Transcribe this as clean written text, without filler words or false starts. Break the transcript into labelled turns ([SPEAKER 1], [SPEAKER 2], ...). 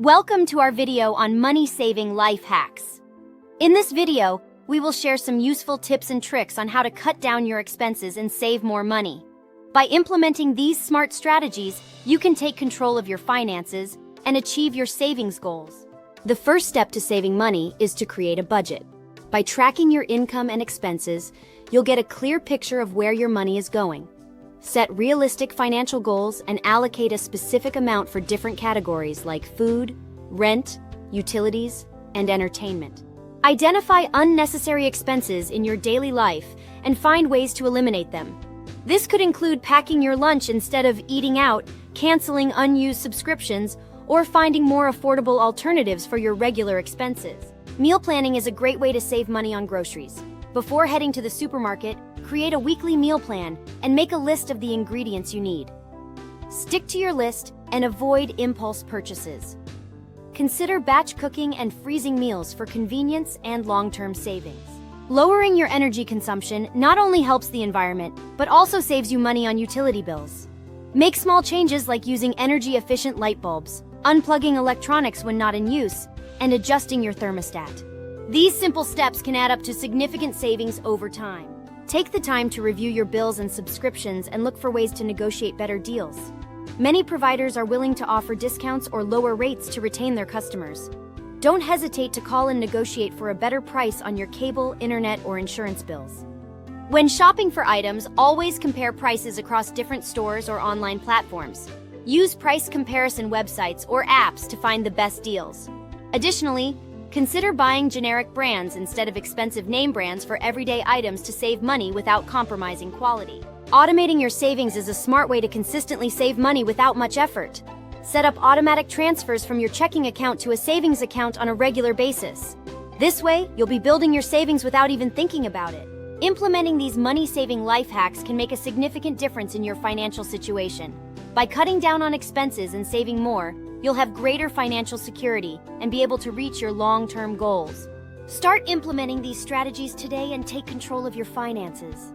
[SPEAKER 1] Welcome to our video on money-saving life hacks. In this video, we will share some useful tips and tricks on how to cut down your expenses and save more money. By implementing these smart strategies, you can take control of your finances and achieve your savings goals. The first step to saving money is to create a budget. By tracking your income and expenses, you'll get a clear picture of where your money is going. Set realistic financial goals and allocate a specific amount for different categories like food, rent, utilities, and entertainment. Identify unnecessary expenses in your daily life and find ways to eliminate them. This could include packing your lunch instead of eating out, canceling unused subscriptions, or finding more affordable alternatives for your regular expenses. Meal planning is a great way to save money on groceries. Before heading to the supermarket, create a weekly meal plan and make a list of the ingredients you need. Stick to your list and avoid impulse purchases. Consider batch cooking and freezing meals for convenience and long-term savings. Lowering your energy consumption not only helps the environment, but also saves you money on utility bills. Make small changes like using energy-efficient light bulbs, unplugging electronics when not in use, and adjusting your thermostat. These simple steps can add up to significant savings over time. Take the time to review your bills and subscriptions and look for ways to negotiate better deals. Many providers are willing to offer discounts or lower rates to retain their customers. Don't hesitate to call and negotiate for a better price on your cable, internet, or insurance bills. When shopping for items, always compare prices across different stores or online platforms. Use price comparison websites or apps to find the best deals. Additionally, consider buying generic brands instead of expensive name brands for everyday items to save money without compromising quality. Automating your savings is a smart way to consistently save money without much effort. Set up automatic transfers from your checking account to a savings account on a regular basis. This way, you'll be building your savings without even thinking about it. Implementing these money-saving life hacks can make a significant difference in your financial situation. By cutting down on expenses and saving more, you'll have greater financial security and be able to reach your long-term goals. Start implementing these strategies today and take control of your finances.